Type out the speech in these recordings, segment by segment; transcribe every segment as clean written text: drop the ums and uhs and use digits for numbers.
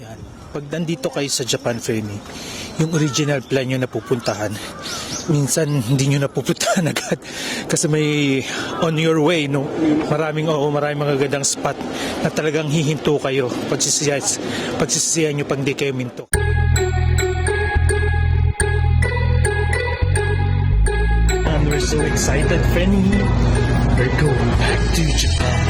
Yan. Pag nandito kayo sa Japan, Femi, yung original plan nyo na pupuntahan, minsan hindi nyo napupuntahan agad kasi may on your way, no? Maraming magagandang spot na talagang hihinto kayo pagsisisihan nyo pag di kayo minto. And we're so excited, Femi. We're going back to Japan.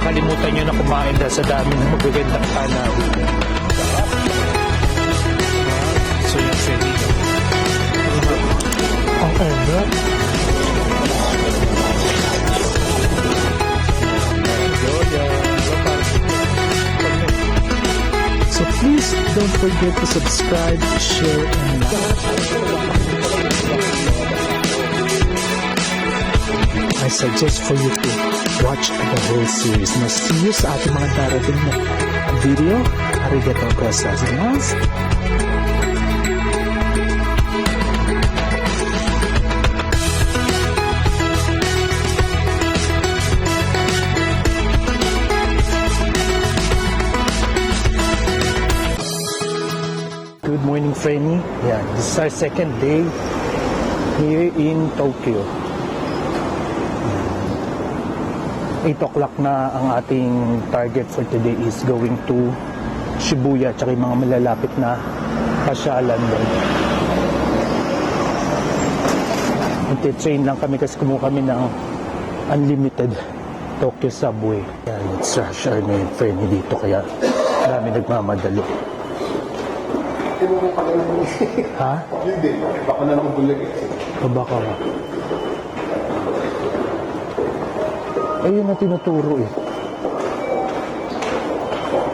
Kalimutan nyo na kumain dahil sa dami ng magagandang tanawin. So yung Femi. Ang ano? So please don't forget to subscribe, share, and like. I suggest for you to watch the whole series. Now, see you sa ating mga darating na video. Arigatou gozaimasu. Good morning, Femi. Yeah, this is our second day here in Tokyo. 8 o'clock na ang ating target for today is going to Shibuya at yung mga malalapit na pasyalan doon. Train lang kami kasi kumuha kami ng unlimited Tokyo subway. Yan, let's rush our main friend dito kaya marami nagmamadali. Ha? Hindi, baka na lang bulag eh. Baka ba? Ayun na tinuturo eh.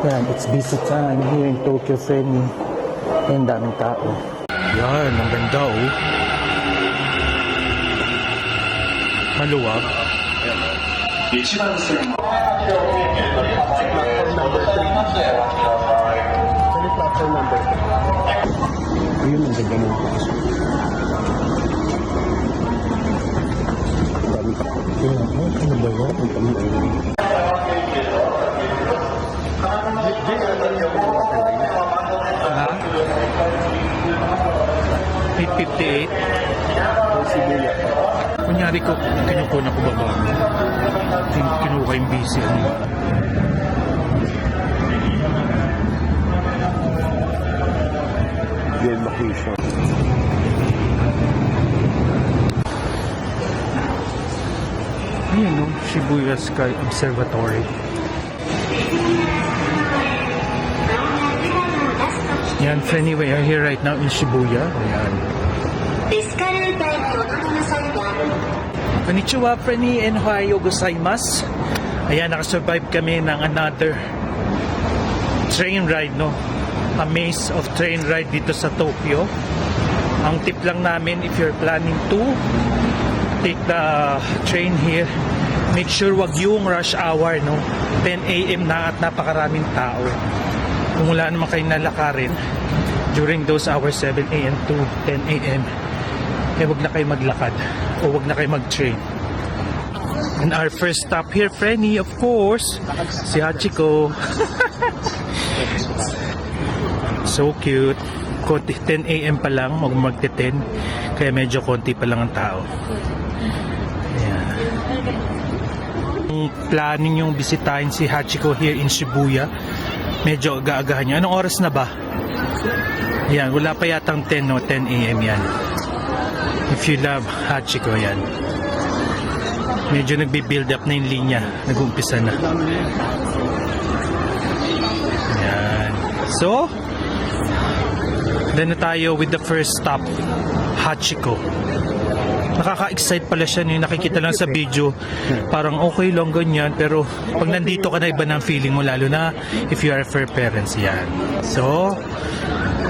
Yan, it's busy time here in Tokyo, Femi. Yan, daming tao. Yan, ang ganda oh. Maluwag. Platform number 3. Ano platform number 3? Ayun, ang ganda ng pasok. Ano ba yun? Ang kami ay... Ha? 8:58? Shibuya. Kunyari ko, kinukuna ko baba. Kinuha yung busy. Yan, location. Ayan no, Shibuya Sky Observatory. Yan, Feni, we are here right now in Shibuya. Ayan. Konnichiwa, Feni, and ohayo gozaimasu. Ayan, nakasurvive kami ng another train ride, no? A maze of train ride dito sa Tokyo. Ang tip lang namin, if you're planning to take the train here, make sure wag yung rush hour, no? 10 a.m. na at napakaraming tao. Kung wala naman kayo nalakarin during those hours, 7 a.m. to 10 a.m., eh wag na kayo maglakad o wag na kayo mag-train. And our first stop here, Frenny, of course, si Hachiko. So cute. 10 a.m. pa lang, mag-10, kaya medyo konti pa lang ang tao. Kung planning yung bisitahin si Hachiko here in Shibuya, medyo aga-agahan nyo. Anong oras na ba? Yan, wala pa yatang 10 no, 10 a.m. yan. If you love Hachiko, yan. Medyo nagbi-build up na yung linya. Nag-umpisa na. Yan. So, then na tayo with the first stop, Hachiko. Nakaka-excite pala siya yung nakikita lang sa video. Parang okay lang ganyan, pero pag nandito ka na, iba ng feeling mo, lalo na if you are for parents. Yan. So,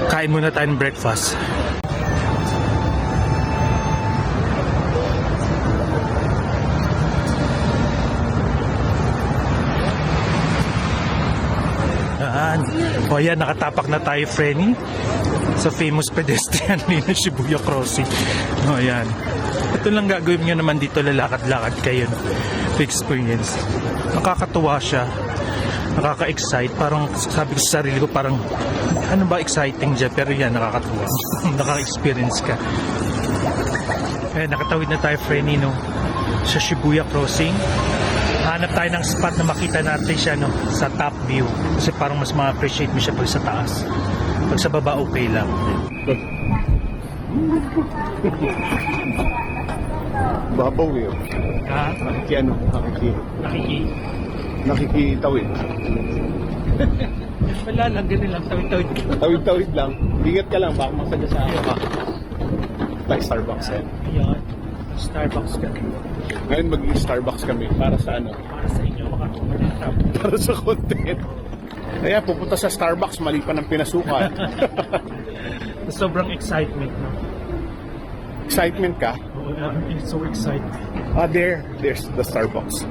kain muna tayo ng breakfast. O yan, nakatapak na tayo, Frenny, sa famous pedestrian lane ng Shibuya Crossing. O yan. Ito lang gagawin nyo naman dito, lalakad-lakad kayo to experience. Nakakatuwa siya, nakaka-excite. Parang sabi ko sa sarili ko, parang ano ba exciting dyan, pero yan, nakakatuwa. Nakaka-experience ka. Eh, nakatawid na tayo, Frenny, no, sa Shibuya Crossing. Hanap tayo ng spot na makita natin siya, no, sa top view. Kasi parang mas ma-appreciate mo siya pag sa taas. Pag sa baba, okay lang. Babaw yun. Ha? Nakikitawid. Wala lang, ganun lang. Tawid-tawid ka. Tawid-tawid lang. Ingat ka lang, baka masagasaan ka. Like Starbucks eh. Ayan. Starbucks ka. Ngayon mag-Starbucks kami. Para sa ano? Para sa inyo, makakuha ng top. Para sa content. Kaya pupunta sa Starbucks, mali pa ng pinasukan. Sobrang excitement, no? Excitement ka? Oh, I'm so excited. There's the Starbucks.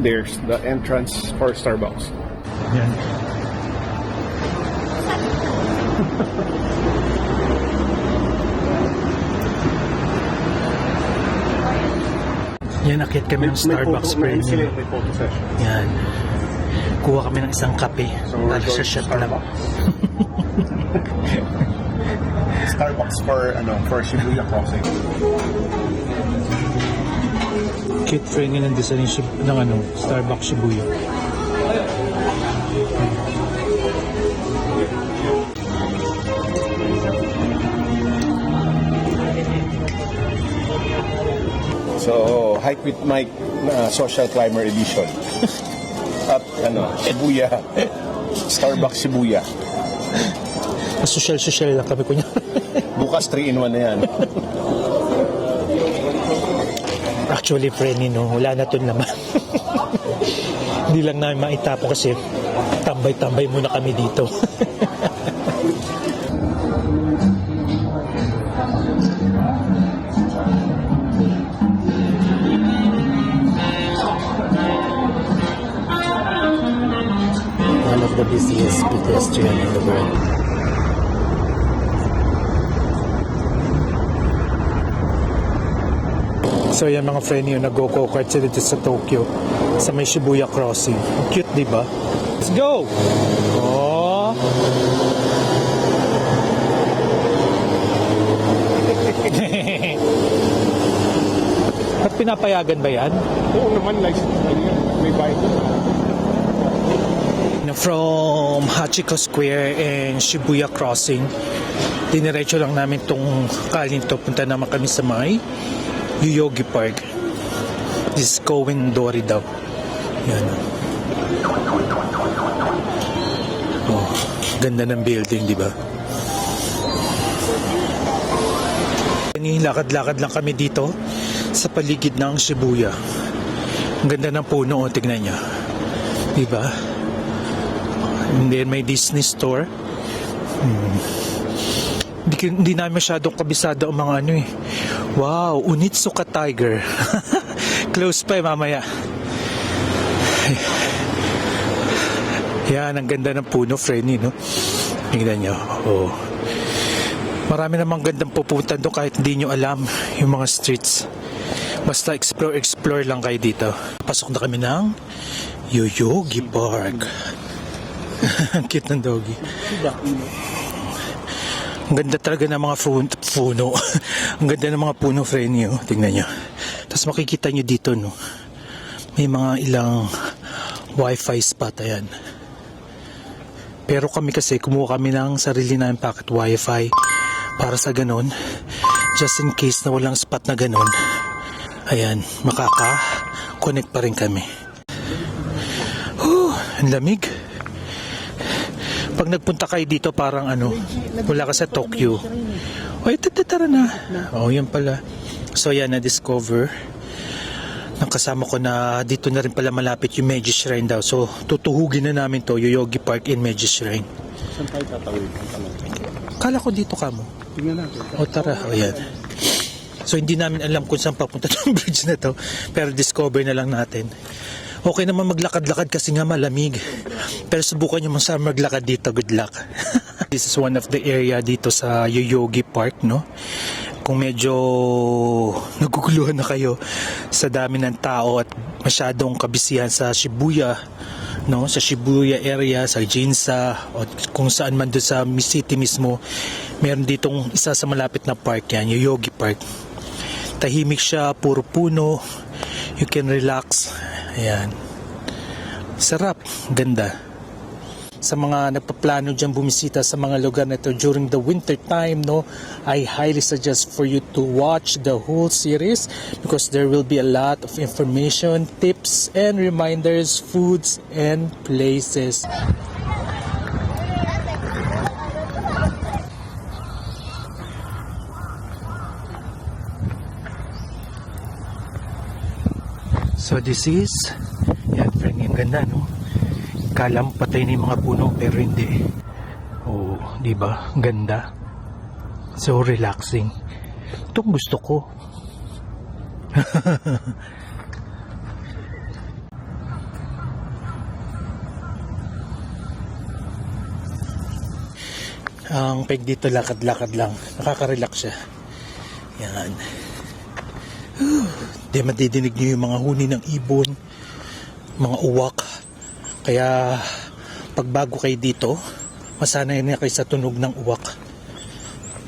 There's the entrance for Starbucks. Yan. Yan, nakit kami ng Starbucks friend. May photo session. Yan. Kuha kami ng isang kape. So we're Para going sa to shot lang. Starbucks for Shibuya Crossing. Cute friend nga ng design ng Starbucks Shibuya. So, Hike with Mike Social Climber Edition. At Shibuya. Starbucks Shibuya. Social lang kami kunya. Bukas 3-in-1 na yan. Actually, friend, wala na to naman. Hindi lang namin maitapo kasi tambay-tambay muna kami dito. One of the busiest pedestrian in the world. So yan mga friend yun, nag-go kart sila dito sa Tokyo sa may Shibuya Crossing. Cute, di ba? Let's go! Oh! At pinapayagan ba yan? Oo naman, may bike. From Hachiko Square and Shibuya Crossing, diniretso lang namin tong kalin to. Punta naman kami sa may Yoyogi Park. This is Koen Dori daw. Yan. Oh, ganda ng building, di ba? Lakad-lakad lang kami dito sa paligid ng Shibuya. Ang ganda ng puno, tignan niya. Di ba? And then may Disney store. Hindi namin masyadong kabisado ang mga Wow, Onitsuka Tiger. Close pa mamaya. Yan, ang ganda ng puno, Frenny, no? Tingnan nyo. Oh. Marami namang gandang pupuntan doon kahit hindi nyo alam yung mga streets. Basta explore lang kayo dito. Pasok na kami ng Yoyogi Park. Ang cute ng doggy. Ang ganda talaga ng mga puno. Ang ganda ng mga puno, friend nyo. Tingnan nyo. Tapos makikita nyo dito, no? May mga ilang Wi-Fi spot. Ayan. Pero kami kasi, kumuha kami ng sarili namin packet Wi-Fi. Para sa ganun, just in case na walang spot na ganun, ayan, makaka-connect pa rin kami. Ang lamig. Pag nagpunta kayo dito parang wala ka sa Tokyo. Ay, tara na. Oh, yan pala. So yan, na-discover. Nakasama ko na dito na rin pala malapit yung Meiji Shrine daw. So, tutuhugin na namin to, Yoyogi Park in Meiji Shrine. Saan tayo tatawid? Kala ko dito ka mo. Tingnan natin. O tara, o yan. So, hindi namin alam kung saan papunta itong bridge na to. Pero discover na lang natin. Okay naman maglakad-lakad kasi nga malamig. Pero subukan nyo saan maglakad dito. Good luck. This is one of the area dito sa Yoyogi Park, no? Kung medyo naguguluhan na kayo sa dami ng tao at masyadong kabisihan sa Shibuya, no, sa Shibuya area, sa Ginza, o kung saan man doon sa city mismo, meron ditong isa sa malapit na park yan, Yoyogi Park. Tahimik siya, puro puno, you can relax. Ayan. Sarap, ganda. Sa mga nagpaplano dyan bumisita sa mga lugar na ito during the winter time, no, I highly suggest for you to watch the whole series because there will be a lot of information, tips, and reminders, foods, and places. So this is, yan friend, yung ganda, no? Kala mo patay na yung mga puno pero hindi. Oh, di ba? Ganda. So relaxing. Itong gusto ko. Ang peg dito lakad-lakad lang. Nakaka-relax siya. Yan. Di madidinig niyo yung mga huni ng ibon, mga uwak. Kaya pag bago kayo dito, masanay na kayo sa tunog ng uwak.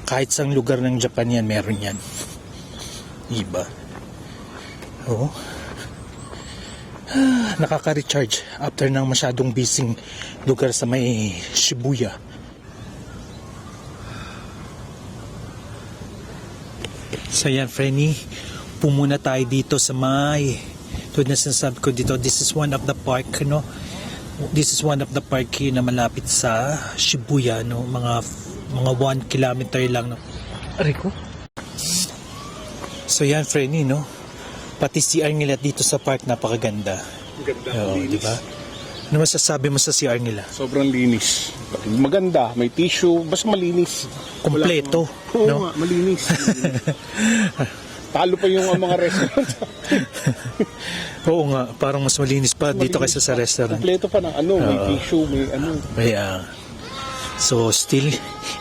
Kahit sa lugar ng Japan yan, meron yan. Iba. Oo. Nakaka-recharge after ng masyadong busy lugar sa may Shibuya. So yan, Frenny, pumuna tayo dito sa may, tulad na sinasabi ko dito, this is one of the park, no? This is one of the park na malapit sa Shibuya, no? Mga 1 kilometer lang, no? Ariko. So yan, Frenny, no? Pati CR nila dito sa park napakaganda. Ganda. Oo, di ba? Ano masasabi mo sa CR nila? Sobrang linis. Maganda, may tissue, basta malinis. Kompleto, Oo no? nga, malinis. Talo pa yung mga restaurant. Oo nga, parang mas malinis pa dito kaysa sa restaurant. Kompleto pa ng may tissue, may ano. Kaya, so still,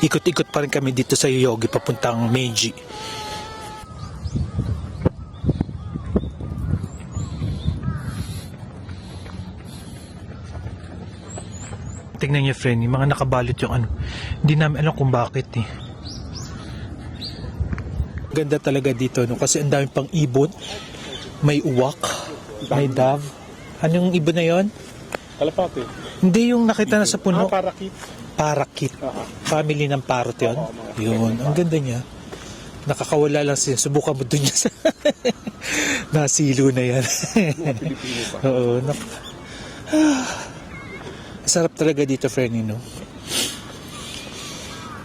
ikot-ikot pa rin kami dito sa Yoyogi papuntang Meiji. Tingnan niyo, friend, yung mga nakabalot yung ano. Hindi namin alam kung bakit eh. Ganda talaga dito, no? Kasi ang dami pang ibon. May uwak, may dove. Anong ibon na yon? Kalapate. Hindi yung nakita na sa puno. Parakit. Parakit. Family ng parrot yun. Yun. Ang ganda niya. Nakakawala lang siya. Subukan mo dun niya sa... Nasilo na yan. Oo. Sarap talaga dito, Frenny, no?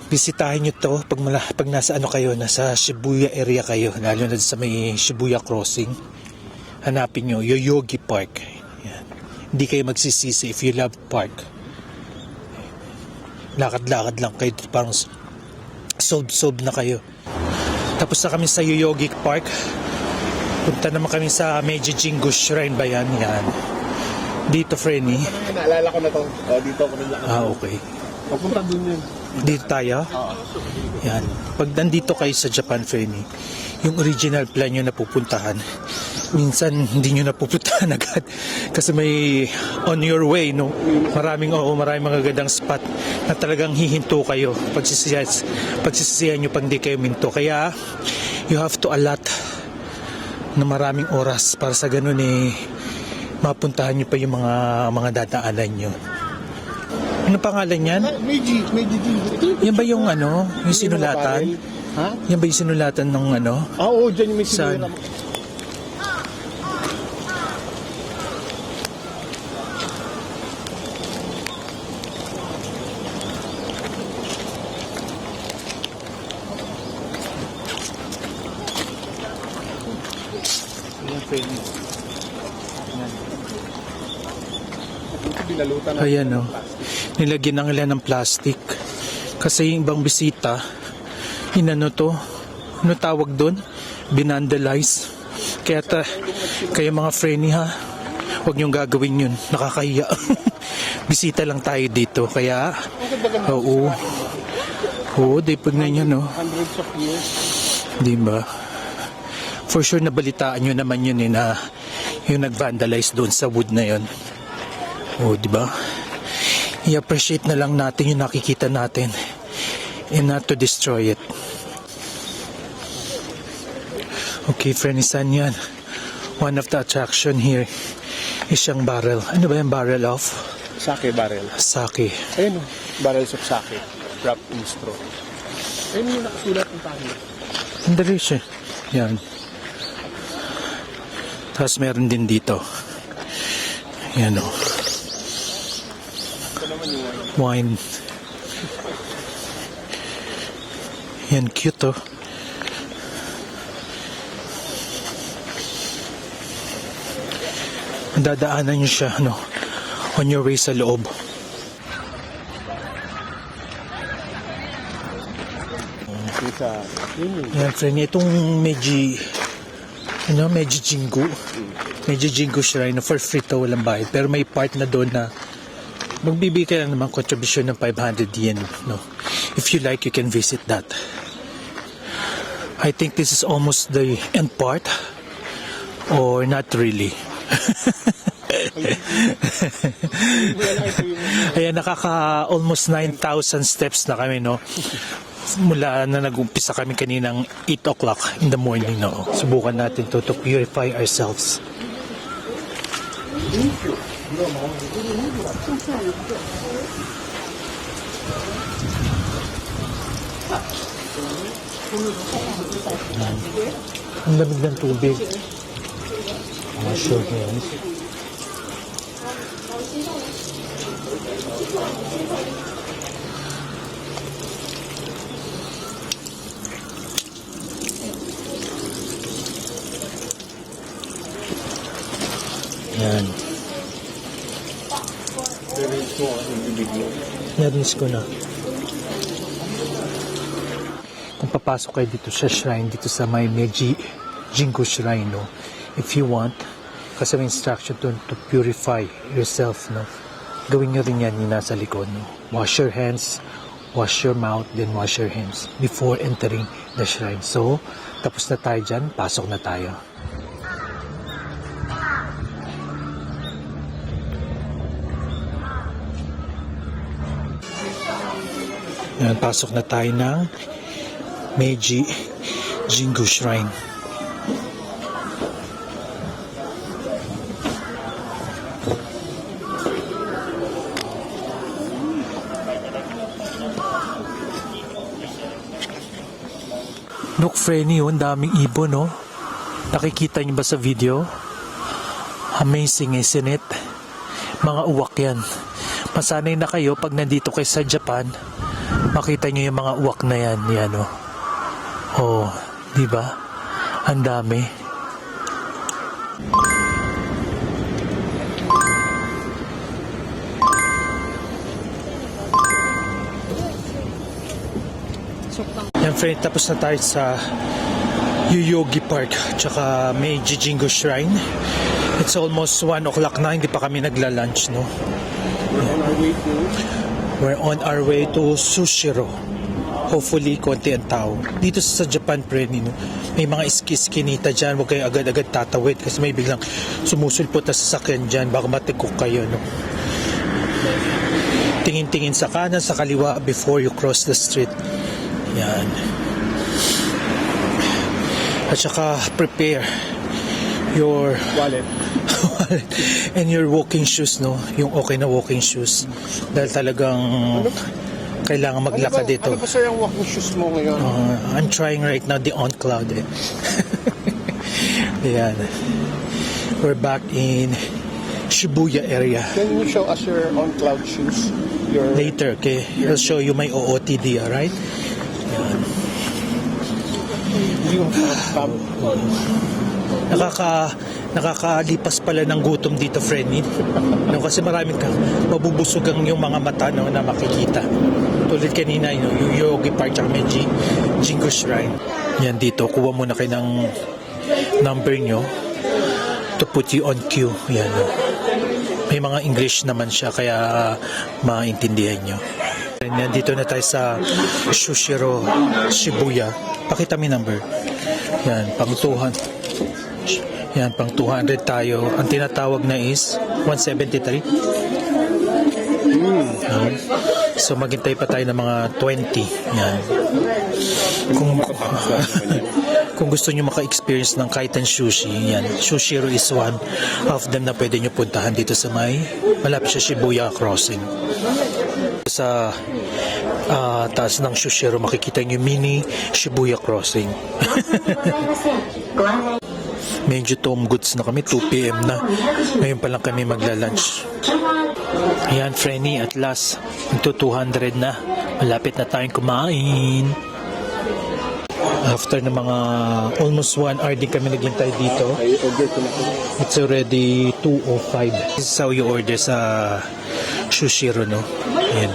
Bisitahin nyo to pag nasa ano kayo, nasa Shibuya area kayo, lalo na sa may Shibuya Crossing. Hanapin nyo, Yoyogi Park. Yan. Hindi kayo magsisisi if you love park. Lakad-lakad lang kayo, parang sob na kayo. Tapos na kami sa Yoyogi Park. Punta naman kami sa Meiji Jingu Shrine ba yan? Yan. Dito, Frenny. Naalala ko na to. Dito ako nila. Okay. Papunta dun yun. Dito tayo? Yan. Pag nandito kayo sa Japan, Frenny, yung original plan nyo na pupuntahan, minsan hindi nyo napupuntahan agad. Kasi may on your way, no? Maraming mga gandang spot na talagang hihinto kayo. Pagsisisihan nyo pag hindi kayo minto. Kaya, you have to allot na maraming oras para sa ganun mapuntahan nyo pa yung mga dadaanan nyo. Ano pangalan yan? Meiji. Yan ba yung yung sinulatan? Ha? Yan ba yung sinulatan ng Oo, dyan yung may Saan? sinura. Ayan, nilagyan ng nila ng plastic. Kasi yung ibang bisita, ano tawag doon? Binandalize. Kaya mga Frenny, ha, huwag niyong gagawin yun. Nakakahiya. Bisita lang tayo dito. Kaya, di pag na yan, Hundreds of years. Di ba? For sure nabalitaan nyo naman yun na yung nag-vandalize doon sa wood na yun. O, di ba? I-appreciate na lang natin yung nakikita natin and not to destroy it. Okay, friend, saan yan? One of the attraction here is yung barrel. Ano ba yung barrel of? Sake barrel. Sake. Ayun o. Barrels of sake. Wrapped in straw. Ayun yung nakasulat ng pangalan. Andali siya. Yan. Tapos meron din dito. Yan o. Ito naman yung Wine. Yan, cute oh. Dadaanan nyo siya, on your way sa loob. isa. Yan, friend, itong Meiji Jingu. Meiji Jingu Shrine, for free to, walang bayad. Pero may part na doon na magbibigay ka lang naman contribution ng 500 yen. No? If you like, you can visit that. I think this is almost the end part. Or not really. Ayan, almost 9,000 steps na kami, no? Mula na nag-umpisa kami kaninang 8 o'clock in the morning, no? Subukan natin to purify ourselves. Ang lamig ng tubig. Sure hands. Yan. Narinig ko na. Kung papasok kayo dito sa shrine, dito sa may Meiji Jingu Shrine, no? If you want, kasi may instruction to purify yourself, no? Gawin nyo rin yan yung nasa likod, no? Wash your hands, wash your mouth, then wash your hands before entering the shrine. So, tapos na tayo dyan, pasok na tayo. Yan, pasok na tayo ng Meiji Jingu Shrine. Look, Frenny, ang daming ibon, no? Nakikita niyo ba sa video? Amazing, isn't it? Mga uwak yan. Masanay na kayo pag nandito kayo sa Japan, makita niyo yung mga uwak na yan, yan, oh. Oh, di ba? Ang dami. Yan, friend, tapos na tayo sa Yoyogi Park tsaka Meiji Jingu Shrine. It's almost 1 o'clock na, hindi pa kami nagla-lunch, no? We're on our way to Sushiro. Hopefully, konti ang tao. Dito sa Japan, friend, no? May mga iski-iskinita dyan. Huwag kayo agad-agad tatawid kasi may biglang sumusulpot na sasakyan dyan. Baka matikok kayo, no? Tingin-tingin sa kanan, sa kaliwa before you cross the street. Yan. At saka prepare your Wallet. and your walking shoes, no? Yung okay na walking shoes. Dahil talagang kailangan maglakad dito. Ano ba sir ang walking shoes mo ngayon? I'm trying right now the On Cloud. Yan. We're back in Shibuya area. Can you show us your On Cloud shoes? Your Later, okay? I'll show you my OOTD, alright? you have Nakakalipas pala ng gutom dito, friend. No, kasi maraming mabubusog ang yung mga mata, no, na makikita. Tulad kanina, yung Yoyogi Park at Meiji Jingu Shrine. Yan dito, kuha muna kayo ng number nyo to put you on queue. Yan, no. May mga English naman siya, kaya maintindihan nyo. Nandito na tayo sa Shushiro Shibuya. Pakita mo yung number. Yan, pang 200. Yan, pang 200 tayo. Ang tinatawag na is 173. So maghintay pa tayo ng mga 20. Yan. Kung gusto nyo maka-experience ng Kaiten Sushi, yan, Shushiro is one of them na pwede nyo puntahan dito sa malapit sa Shibuya Crossing. Sa taas ng Shushiro makikita nyo mini Shibuya Crossing. Medyo tom goods na kami, 2 PM na. Ngayon pa lang kami magla-lunch. Ayan, Frenny, at last, ito 200 na. Malapit na tayong kumain. After ng mga almost 1 hour din kami naghintay dito. It's already 2:05. This is how you order sa Shushiro, no? Ayan.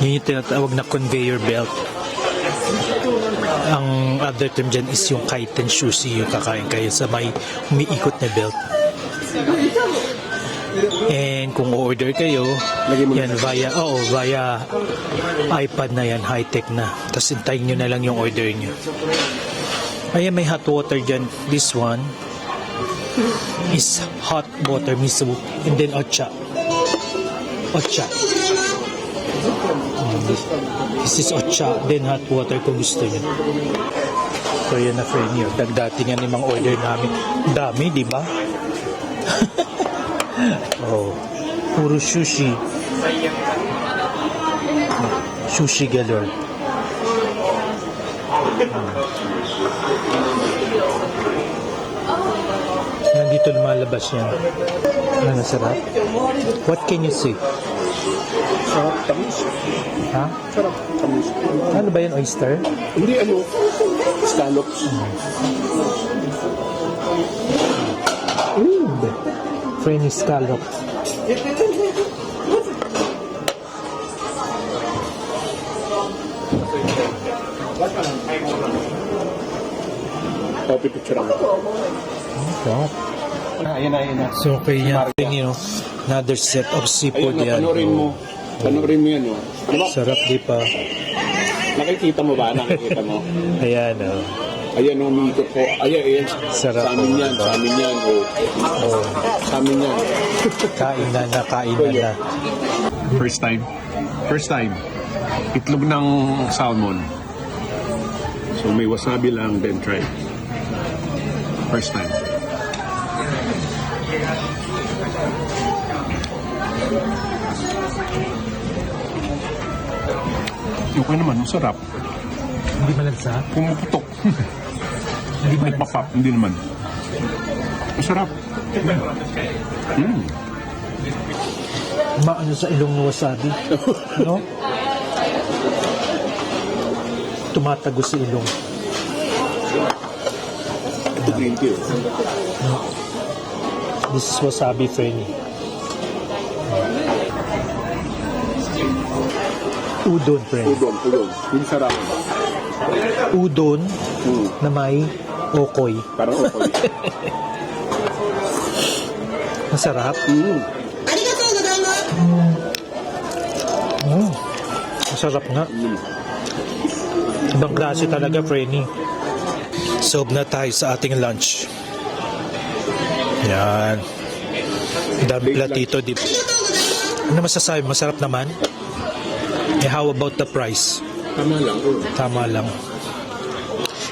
Yun yung tinatawag na conveyor belt. Ang other term dyan is yung Kaiten Sushi, yung kakain kayo sa may umiikot na belt. And kung order kayo, yan via iPad na yan, high-tech na. Tapos hintayin nyo na lang yung order nyo. Ayan, may hot water dyan. This one is hot water miso and then ocha. Ocha. This is ocha, then hot water kung gusto nyo. So yan na, friend nyo. Dagdating yan yung mga order namin. Dami, di ba? Oh, puro sushi. Sushi galore. Nandito lumalabas yan. Ano, sarap? What can you say? Sarap, tamis. Ha? Sarap, tamis. Ano ba yan, oyster? Hindi, scallops. Frenny scallop. Copy picture ako. Ayan na. So, okay yan. You know, another set of seafood yan. Panoorin mo. Panoorin mo yan, no? Diba? Sarap, di pa. Nakikita mo ba? Nakikita mo? Ayan, oh. Ayan, umiikot ko. Ayan. Sarap. Sa amin yan. Sa amin yan. Oh. Sa amin yan. Kain na na. First time. Itlog ng salmon. So may wasabi lang, then try. First time. Okay naman, masarap. Hindi malagsa? Pumuputok. Hindi Nagpapap, hindi naman. Masarap. Maano sa ilong ng wasabi? No? Tumatago sa ilong. Ito green tea. This is wasabi, Frenny. Udon, friend. Udon. Hindi sarap. Udon na may okoy. Parang okoy. Masarap. Masarap nga. Ibang klase talaga, Frenny. Sob na tayo sa ating lunch. Yan. Dami platito. Ano masasabi? Masarap naman? Eh, how about the price? Tama lang.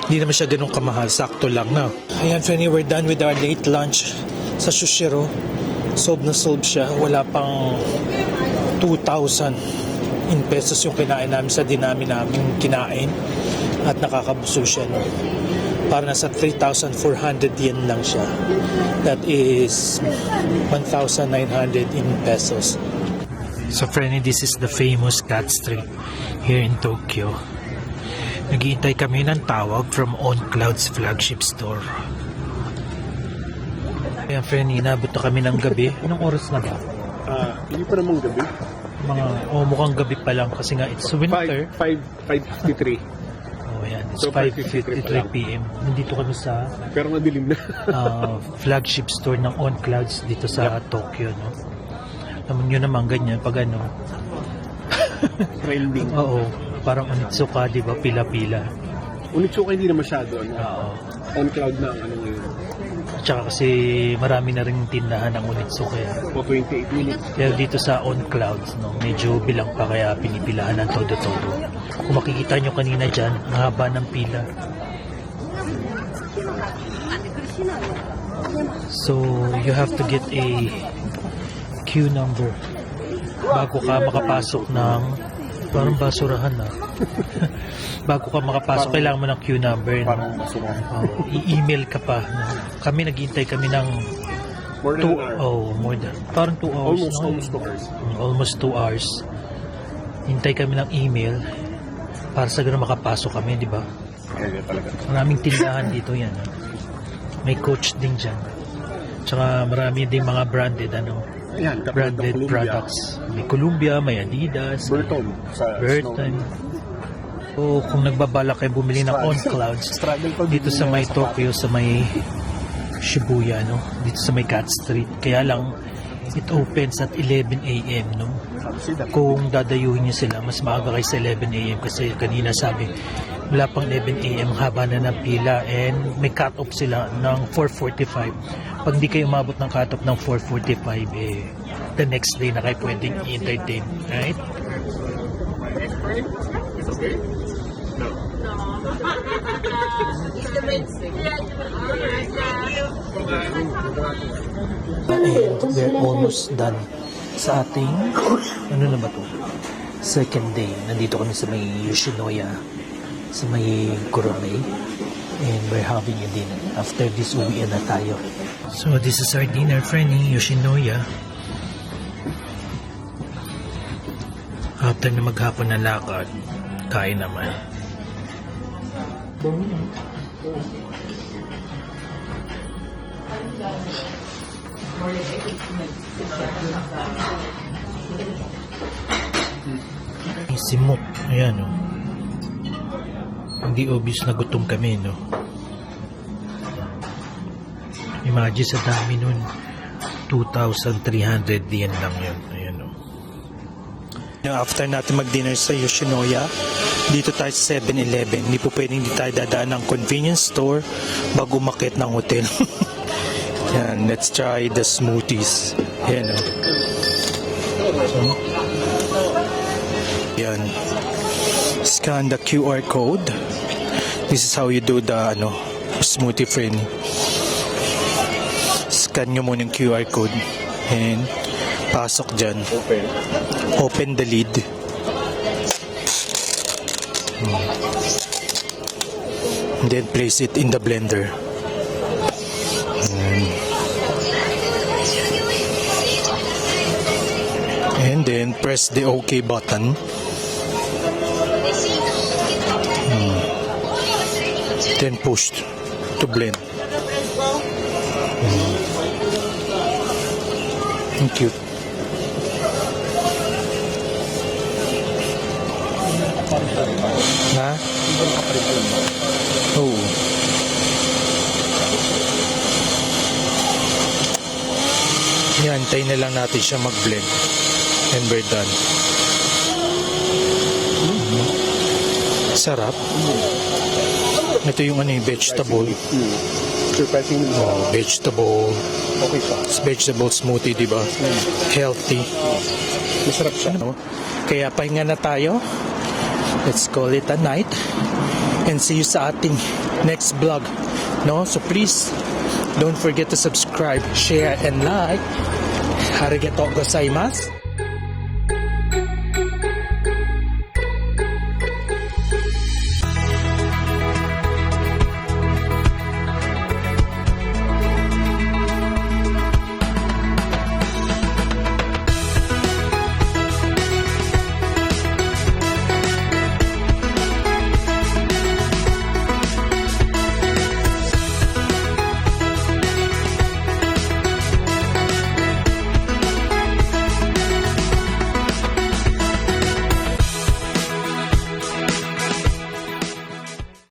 Hindi naman siya ganun kamahal. Sakto lang na. Ayan, Frenny, we're done with our late lunch sa Shushiro. Sob na sob siya. Wala pang 2,000 in pesos yung kinain namin sa dinami namin kinain. At nakakabuso siya. No? Para nasa 3,400 yen lang siya. That is 1,900 in pesos. So, Frenny, this is the famous Cat Street here in Tokyo. Naghihintay kami ng tawag from On Cloud's flagship store. Ayan, Frenny, inabot na kami ng gabi. Anong oras na ba? Hindi pa namang gabi. Mukhang gabi pa lang kasi nga it's winter. 5:53. Oh, ayan. It's So, 5:53 p.m. Nandito kami sa Pero madilim na. flagship store ng On Clouds dito sa Tokyo, no? Naman yun naman ganyan pag Trending. Oo, parang Onitsuka, di ba? Pila-pila. Onitsuka hindi na masyado. Ano? Oo. On cloud na ang ano ngayon. Tsaka kasi marami na rin tindahan ng Onitsuka. O 28 minutes. Pero dito sa On Clouds, no, medyo bilang pa kaya pinipilahan ng todo-todo. Kung makikita nyo kanina dyan, ang haba ng pila. So, you have to get a queue number bago ka makapasok ng parang basurahan na. Bago ka makapasok, kailangan mo ng queue number. No? Parang basura. I-email ka pa. No? Kami naghihintay kami ng More than an hour. more than parang 2 hours. Almost no? 2 hours. Almost 2 hours. Hintay kami ng email para sa ganun makapasok kami, di ba? Kaya talaga. Maraming tindahan dito yan. May coach din dyan. Tsaka marami din mga branded, Ayan, branded Columbia. products. May Columbia, may Adidas, Burton. Sa Burton. O kung nagbabalak kayo bumili ng On Clouds, Struggle pa dito sa may Tokyo, sa may Shibuya, no? Dito sa may Cat Street. Kaya lang, it opens at 11 a.m., no? Kung dadayuhin niyo sila, mas maaga kayo sa 11 a.m. kasi kanina sabi, wala pang 11 a.m. haba na ng pila and may cut-off sila ng 4:45. Pag di kayo umabot ng cut-off ng 4:45, the next day na kayo pwedeng i-entertain. Right? And we're almost done sa ating ano na ba to? Second day. Nandito kami sa may Yoshinoya, sa may Kurobe, and we're having a dinner. After this, uwian na tayo. So this is our dinner, friendly Yoshinoya. After na maghapon na lakad, kain naman. Simok. Ayan, no. Hindi obvious na gutom kami, no. Imagine sa dami nun. 2,300 yen lang yun. Ayan, no. After natin mag-dinner sa Yoshinoya, dito tayo sa 7-Eleven. Hindi po pwedeng hindi tayo dadaan ng convenience store bago umakyat ng hotel. Yan, let's try the smoothies. Yan, no. Yan. Scan the QR code. This is how you do the smoothie friend. Scan nyo muna yung QR code and pasok dyan. Open the lid. And then place it in the blender. And then press the OK button. Then push to blend. Thank you. Ha? Oo. Yan, tayo na lang natin siya mag-blend. And we're done. Sarap. Ito yung vegetable. Surprising. Vegetable. Okay pa. Vegetable smoothie, di ba? Healthy. Masarap siya. Kaya pahinga na tayo. Let's call it a night. And see you sa ating next vlog. No? So please, don't forget to subscribe, share, and like. Arigatou gozaimasu.